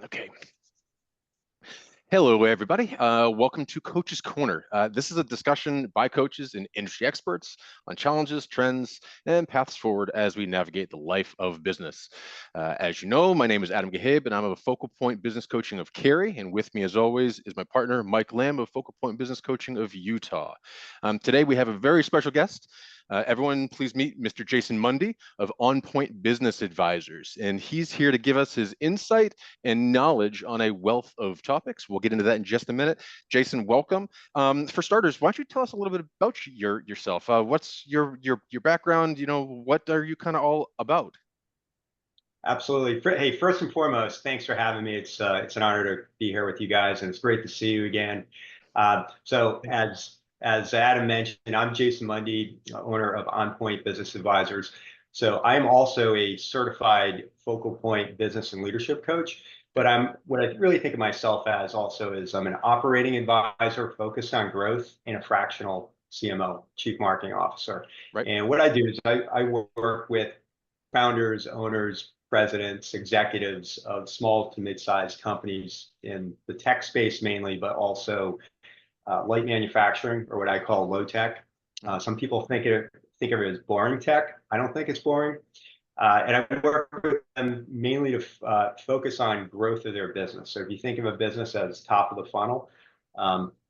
Okay. Hello, everybody. Welcome to Coach's Corner. This is a discussion by coaches and industry experts on challenges, trends, and paths forward as we navigate the life of business. As you know, my name is Adam Gahib, and I'm a Focal Point Business Coaching of Cary. And with me, as always, is my partner, Mike Lamb of Focal Point Business Coaching of Utah. Today, we have a very special guest. Everyone, please meet Mr. Jason Mundy of ONPOINT Business Advisors. And he's here to give us his insight and knowledge on a wealth of topics. We'll get into that in just a minute. Jason, welcome. For starters, why don't you tell us a little bit about yourself? What's your background? You know, what are you kind of all about? Absolutely. Hey, first and foremost, thanks for having me. It's an honor to be here with you guys, and it's great to see you again. So as Adam mentioned, I'm Jason Mundy, owner of OnPoint Business Advisors. So I'm also a certified focal point business and leadership coach. But what I really think of myself as also is I'm an operating advisor focused on growth and a fractional CMO, Chief Marketing Officer. Right. And what I do is I work with founders, owners, presidents, executives of small to mid-sized companies in the tech space mainly, but also light manufacturing, or what I call low tech. Some people think of it as boring tech. I don't think it's boring. And I work with them mainly to focus on growth of their business. So if you think of a business as top of the funnel,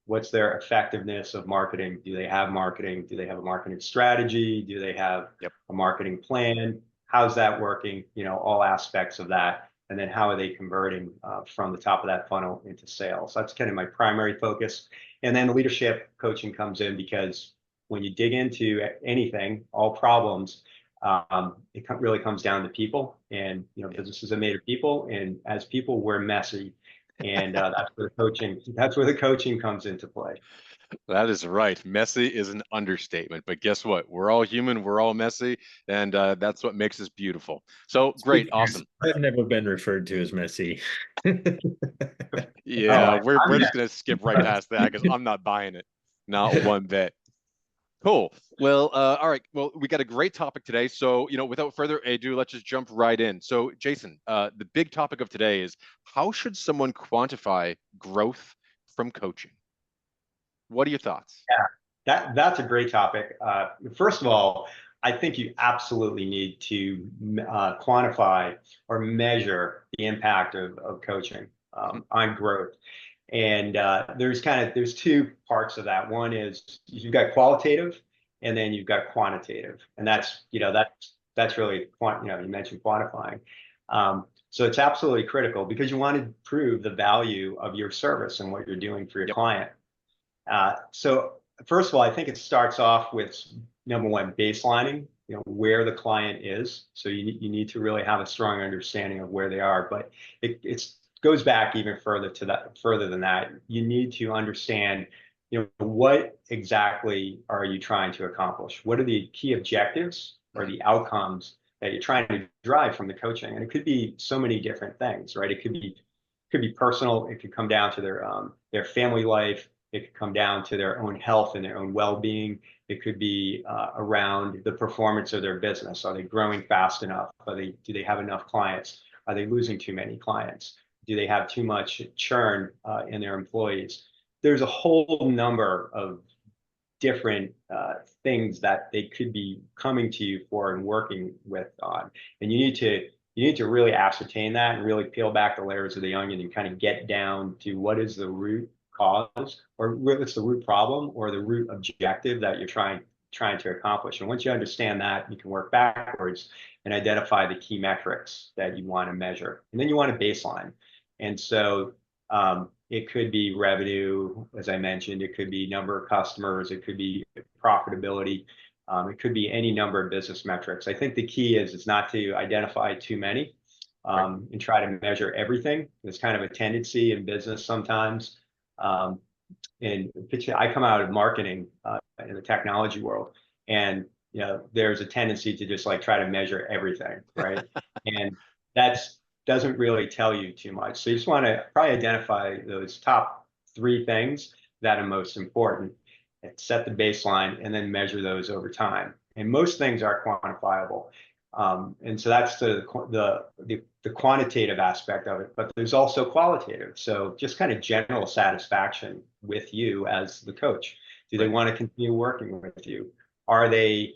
what's their effectiveness of marketing? Do they have marketing? Do they have a marketing strategy? Do they have a marketing plan? How's that working? You know, all aspects of that. And then how are they converting from the top of that funnel into sales? That's kind of my primary focus. And then the leadership coaching comes in because when you dig into anything, all problems, it really comes down to people. And you know, businesses are made of people, and as people, we're messy. And that's where the coaching comes into play. That is right. Messy is an understatement, but guess what? We're all human, we're all messy, and that's what makes us beautiful. So great, awesome. I've never been referred to as messy. Yeah, we're just gonna skip right past that because I'm not buying it, not one bit. Cool. Well, all right. Well, we got a great topic today. So, you know, without further ado, let's just jump right in. So, Jason, the big topic of today is how should someone quantify growth from coaching? What are your thoughts? Yeah, that's a great topic. First of all, I think you absolutely need to quantify or measure the impact of coaching on growth. And there's two parts of that. One is you've got qualitative, and then you've got quantitative, and that's really you mentioned quantifying. So it's absolutely critical because you want to prove the value of your service and what you're doing for your client. So first of all, I think it starts off with number one, baselining, you know, where the client is. So you need to really have a strong understanding of where they are. But it goes back even further than that. You need to understand, you know, what exactly are you trying to accomplish? What are the key objectives or the outcomes that you're trying to drive from the coaching? And it could be so many different things, right? It could be personal. It could come down to their family life. It could come down to their own health and their own well-being. It could be around the performance of their business. Are they growing fast enough? Do they have enough clients? Are they losing too many clients? Do they have too much churn in their employees? There's a whole number of different things that they could be coming to you for and working with on. And you need to really ascertain that and really peel back the layers of the onion and kind of get down to what is the root cause, or what's the root problem or the root objective that you're trying to accomplish. And once you understand that, you can work backwards and identify the key metrics that you want to measure. And then you want a baseline. And so it could be revenue, as I mentioned, it could be number of customers, it could be profitability, it could be any number of business metrics. I think the key is not to identify too many and try to measure everything. There's kind of a tendency in business sometimes. And I come out of marketing in the technology world, and you know, there's a tendency to just like try to measure everything, right? And that's doesn't really tell you too much. So you just want to probably identify those top three things that are most important, and set the baseline, and then measure those over time. And most things are quantifiable. And so that's the the quantitative aspect of it, but there's also qualitative. So just kind of general satisfaction with you as the coach. Do they Right. want to continue working with you? Are they,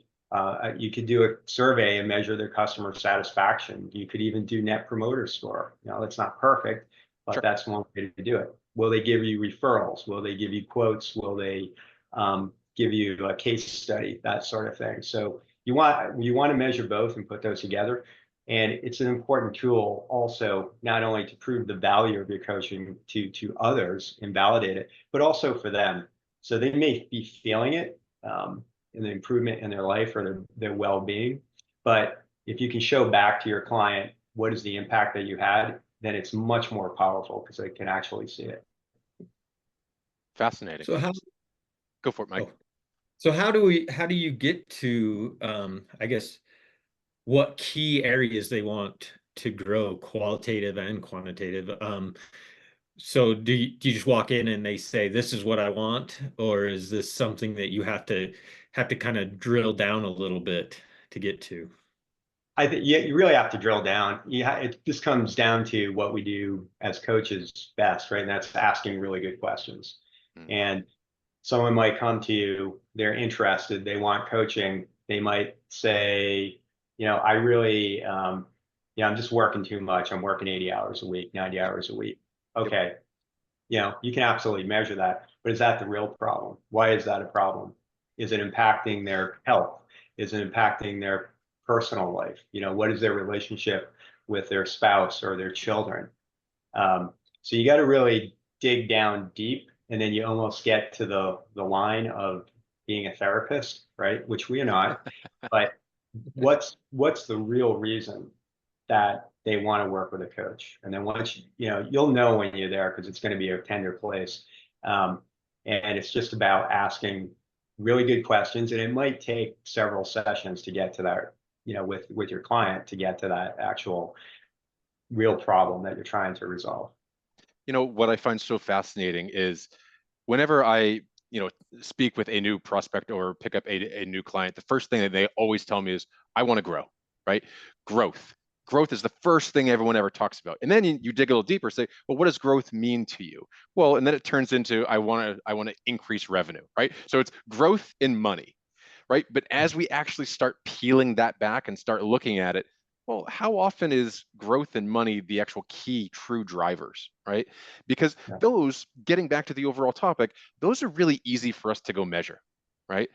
you could do a survey and measure their customer satisfaction. You could even do net promoter score. You know, that's not perfect, but Sure. that's one way to do it. Will they give you referrals? Will they give you quotes? Will they give you a case study? That sort of thing. So you want to measure both and put those together. And it's an important tool also, not only to prove the value of your coaching to others and validate it, but also for them. So they may be feeling it in the improvement in their life or their well-being. But if you can show back to your client what is the impact that you had, then it's much more powerful because they can actually see it. Fascinating. So how, Go for it, Mike. oh, so how do you get to, I guess, what key areas they want to grow, qualitative and quantitative? So do you just walk in and they say, this is what I want, or is this something that you have to kind of drill down a little bit to get to? I think you really have to drill down. It just comes down to what we do as coaches best, right? And that's asking really good questions. Mm. And someone might come to you, they're interested, they want coaching. They might say, you know, I really, yeah, I'm just working too much. I'm working 80 hours a week, 90 hours a week. Okay. You know, you can absolutely measure that, but is that the real problem? Why is that a problem? Is it impacting their health? Is it impacting their personal life? You know, what is their relationship with their spouse or their children? So you got to really dig down deep, and then you almost get to the line of being a therapist, right? Which we are not. But what's the real reason that they want to work with a coach? And then once you know, you'll know when you're there because it's going to be a tender place. And it's just about asking really good questions, and it might take several sessions to get to that, you know, with your client to get to that actual real problem that you're trying to resolve. You know, what I find so fascinating is whenever I, speak with a new prospect or pick up a new client, the first thing that they always tell me is, I want to grow, right? Growth. Growth is the first thing everyone ever talks about. And then you dig a little deeper, say, well, what does growth mean to you? Well, and then it turns into, I want to increase revenue, right? So it's growth in money, right? But as we actually start peeling that back and start looking at it, well, how often is growth and money the actual key true drivers, right? Because Yeah. those, getting back to the overall topic, those are really easy for us to go measure, right?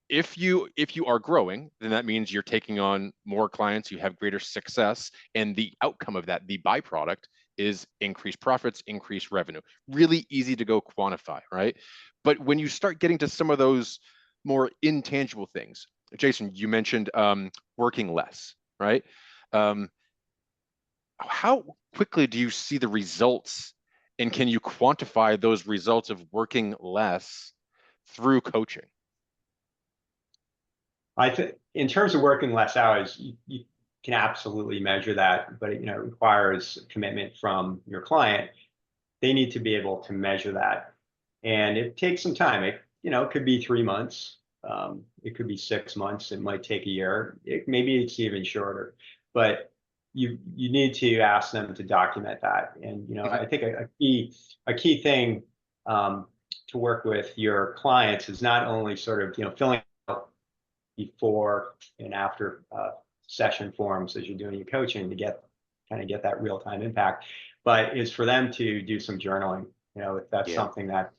If you are growing, then that means you're taking on more clients, you have greater success, and the outcome of that, the byproduct, is increased profits, increased revenue. Really easy to go quantify, right? But when you start getting to some of those more intangible things, Jason, you mentioned working less, right? How quickly do you see the results, and can you quantify those results of working less through coaching? I think in terms of working less hours, you can absolutely measure that, but it requires commitment from your client. They need to be able to measure that, and it takes some time. It could be 3 months, it could be 6 months, it might take a year. Maybe it's even shorter, but you need to ask them to document that. And I think a key thing to work with your clients is not only sort of filling out before and after session forms as you're doing your coaching to get that real-time impact, but is for them to do some journaling, if that's Yeah. something that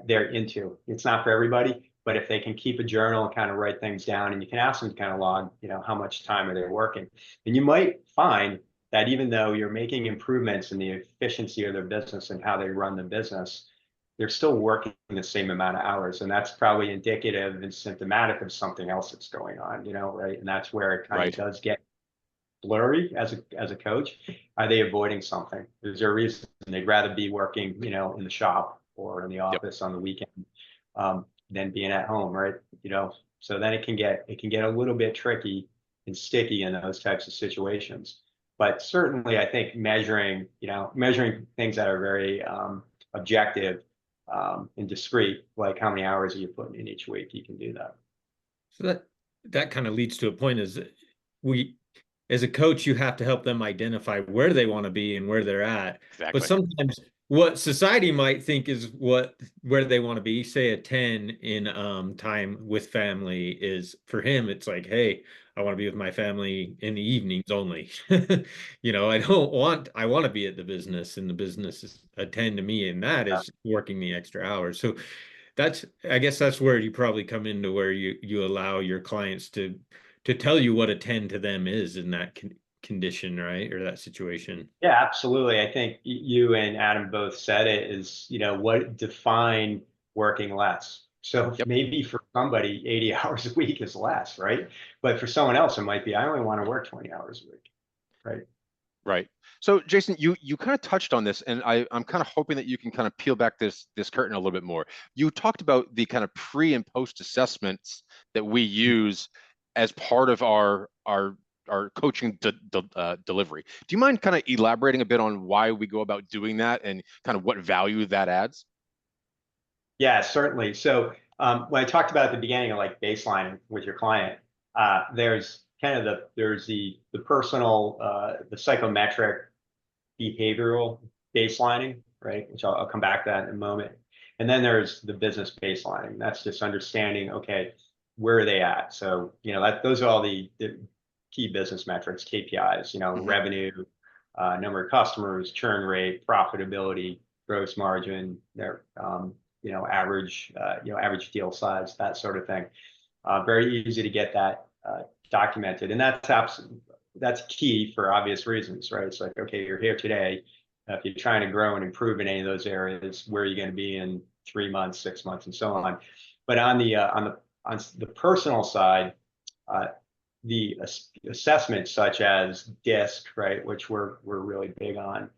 they're into. It's not for everybody, but if they can keep a journal and kind of write things down, and you can ask them to kind of log, how much time are they working, and you might find that even though you're making improvements in the efficiency of their business and how they run the business, they're still working the same amount of hours, and that's probably indicative and symptomatic of something else that's going on, right? And that's where it kind of does get blurry as a coach. Are they avoiding something? Is there a reason they'd rather be working, in the shop or in the office on the weekend than being at home, right? So then it can get a little bit tricky and sticky in those types of situations. But certainly, I think measuring things that are very objective and discrete, like how many hours are you putting in each week, you can do that. So that kind of leads to a point, is we as a coach, you have to help them identify where they want to be and where they're at. But Exactly. sometimes what society might think is where they want to be, say a 10 in time with family is for him, it's like, hey, I want to be with my family in the evenings only. I want to be at the business and the business is attend to me, and that is working the extra hours. So I guess that's where you probably come into where you allow your clients to tell you what a 10 to them is in that condition, right? Or that situation. Yeah, absolutely. I think you and Adam both said it is, what define working less. So Yep. maybe for somebody, 80 hours a week is less, right? But for someone else, it might be, I only want to work 20 hours a week, right? Right. So Jason, you kind of touched on this, and I'm kind of hoping that you can kind of peel back this curtain a little bit more. You talked about the kind of pre and post assessments that we use as part of our coaching delivery. Do you mind kind of elaborating a bit on why we go about doing that and kind of what value that adds? Yeah, certainly. So when I talked about at the beginning of like baseline with your client, there's kind of the personal, the psychometric behavioral baselining, right? Which I'll come back to that in a moment. And then there's the business baselining. That's just understanding, okay, where are they at? So, those are all the key business metrics, KPIs, Hmm. revenue, number of customers, churn rate, profitability, gross margin, their, average deal size, that sort of thing. Very easy to get that documented. And that's key for obvious reasons, right? It's like, okay, you're here today. If you're trying to grow and improve in any of those areas, where are you going to be in 3 months, 6 months, and so on? But on the personal side, uh, the assessments such as DISC, right, which we're really big on,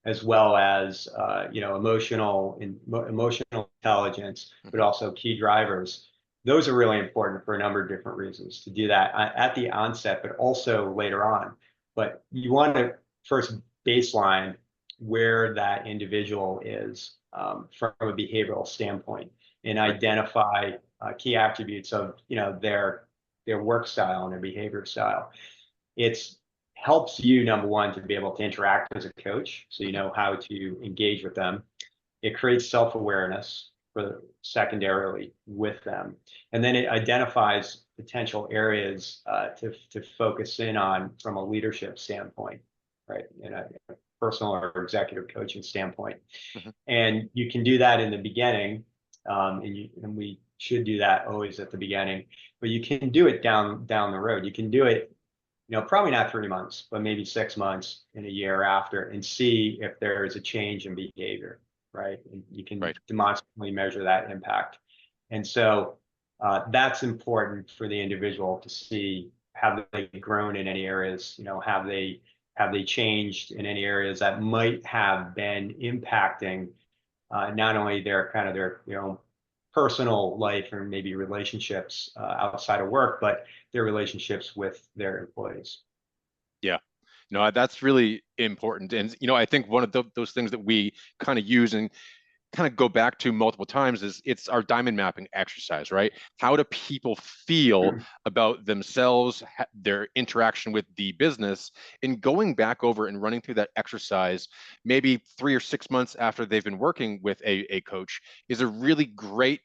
as well as emotional intelligence, but Hmm. also key drivers. Those are really important for a number of different reasons to do that at the onset, but also later on. But you want to first baseline where that individual is from a behavioral standpoint and Right. identify key attributes of their work style and their behavior style. It's helps you, number one, to be able to interact as a coach, so you Hmm. know how to engage with them. It creates self-awareness for secondarily with them, and then it identifies potential areas to focus in on from a leadership standpoint, right? In a personal or executive coaching standpoint. Hmm. And you can do that in the beginning, and we should do that always at the beginning. But you can do it down the road. You can do it, probably not 3 months, but maybe 6 months in a year after, and see if there is a change in behavior, right? And you can Right. demonstrably measure that impact. And so that's important for the individual to see, have they grown in any areas, have they changed in any areas that might have been impacting not only their kind of their personal life or maybe relationships outside of work, but their relationships with their employees. Yeah. No, that's really important. And, I think one of those things that we kind of use and kind of go back to multiple times is it's our diamond mapping exercise, right? How do people feel about themselves, their interaction with the business, and going back over and running through that exercise, maybe 3 or 6 months after they've been working with a coach, is a really great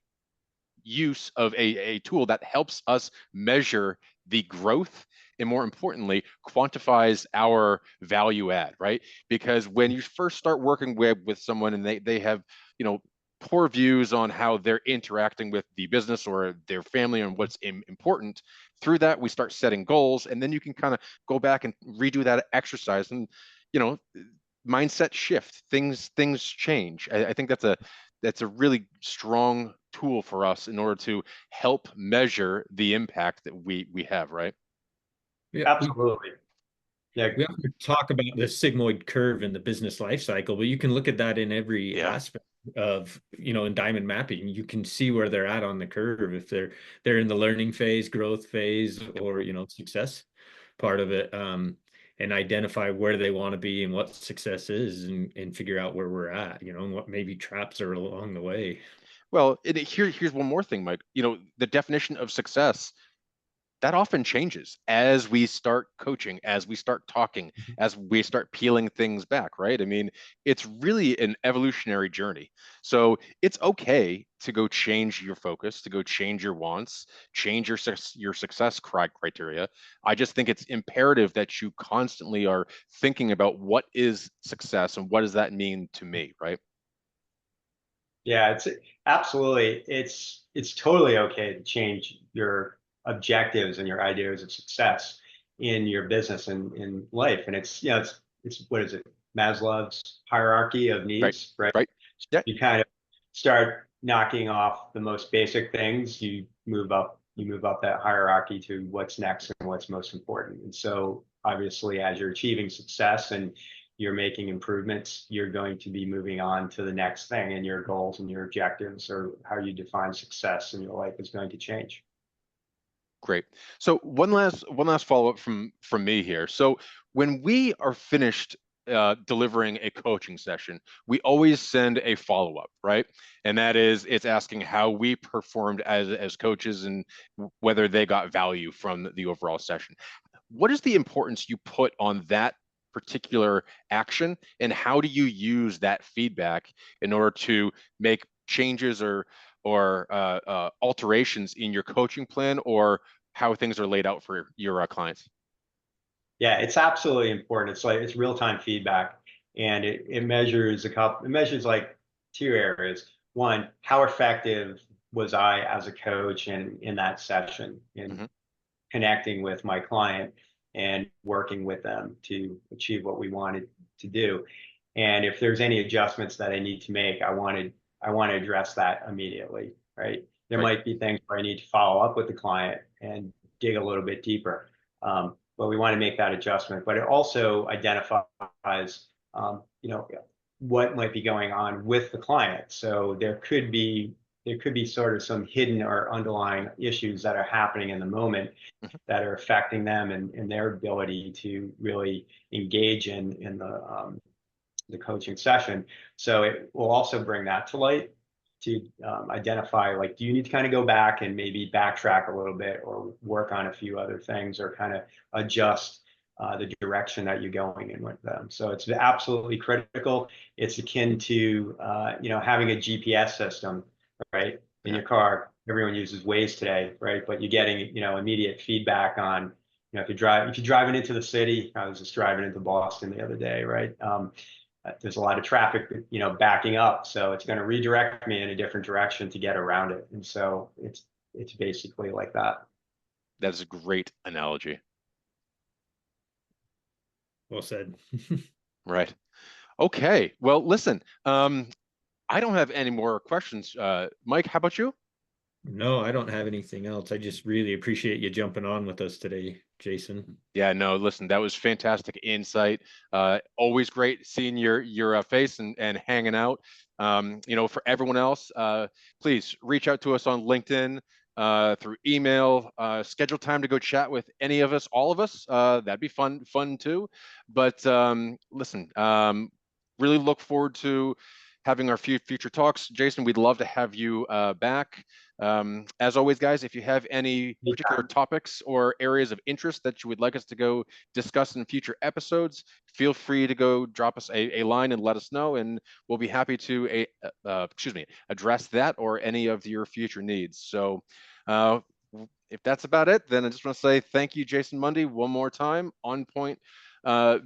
use of a tool that helps us measure the growth and more importantly quantifies our value add, right? Because when you first start working with someone and they have you know poor views on how they're interacting with the business or their family and what's important, through that we start setting goals, and then you can kind of go back and redo that exercise, and you know mindset shift, things change. I think that's a really strong tool for us in order to help measure the impact that we have, right? Yeah, Absolutely. Yeah. we often talk about the sigmoid curve in the business life cycle, but you can look at that in every Yeah. aspect of, in diamond mapping. You can see where they're at on the curve, if they're in the learning phase, growth phase, Yep. or, success part of it, and identify where they want to be and what success is, and figure out where we're at, and what maybe traps are along the way. Well, here's one more thing, Mike. The definition of success that often changes as we start coaching, as we start talking, as we start peeling things back, right? I mean, it's really an evolutionary journey. So it's okay to go change your focus, to go change your wants, change your success criteria. I just think it's imperative that you constantly are thinking about what is success and what does that mean to me, right? Yeah, it's absolutely, it's totally okay to change your objectives and your ideas of success in your business and in life. And it's, you know, it's what is it? Maslow's hierarchy of Right, needs, right? right. Yeah, You kind of start knocking off the most basic things, you move up that hierarchy to what's next and what's most important. And so obviously as you're achieving success and you're making improvements, you're going to be moving on to the next thing, and your goals and your objectives or how you define success in your life is going to change. great. So one last follow-up from me here. So when we are finished delivering a coaching session, we always send a follow-up, right? And that is, it's asking how we performed as coaches and whether they got value from the overall session. What is the importance you put on that particular action, and how do you use that feedback in order to make changes or alterations in your coaching plan or how things are laid out for your clients? Yeah, it's absolutely important. It's like it's real-time feedback, and it measures it measures like two areas. One, how effective was I as a coach in that session in Hmm. connecting with my client and working with them to achieve what we wanted to do. And if there's any adjustments that I need to make, I want to address that immediately, right? There Right. might be things where I need to follow up with the client and dig a little bit deeper. But we want to make that adjustment. But it also identifies, you know, what might be going on with the client. So there could be sort of some hidden or underlying issues that are happening in the moment Mhm. that are affecting them and their ability to really engage in the coaching session. So it will also bring that to light to identify, like, do you need to kind of go back and maybe backtrack a little bit or work on a few other things or kind of adjust the direction that you're going in with them. So it's absolutely critical. It's akin to you know, having a GPS system, right, in Yeah. your car. Everyone uses Waze today, right? But you're getting, you know, immediate feedback on, you know, if you're driving into the city. I was just driving into Boston the other day, right? There's a lot of traffic, you know, backing up, so it's going to redirect me in a different direction to get around it. And so it's basically like that. That is a great analogy. Well said. Right. Okay. Well, listen, I don't have any more questions. Mike, how about you? No, I don't have anything else. I just really appreciate you jumping on with us today, Jason. Yeah, no, listen, that was fantastic insight. Always great seeing your face and hanging out. You know, for everyone else, please reach out to us on LinkedIn, through email, schedule time to go chat with any of us, all of us. That'd be fun too. But listen, really look forward to having our future talks. Jason, we'd love to have you back. As always, guys, if you have any particular topics or areas of interest that you would like us to go discuss in future episodes, feel free to go drop us a line and let us know, and we'll be happy to address that or any of your future needs. So uh, if that's about it, then I just want to say thank you, Jason Mundy, one more time, On Point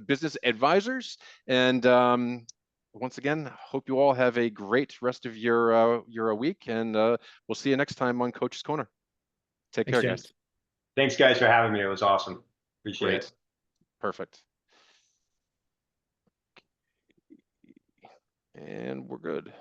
Business Advisors. And once again, hope you all have a great rest of your week, and we'll see you next time on Coach's Corner. Take Thanks, care, guys. James. Thanks, guys, for having me. It was awesome. Appreciate Great. it. Perfect. And we're good.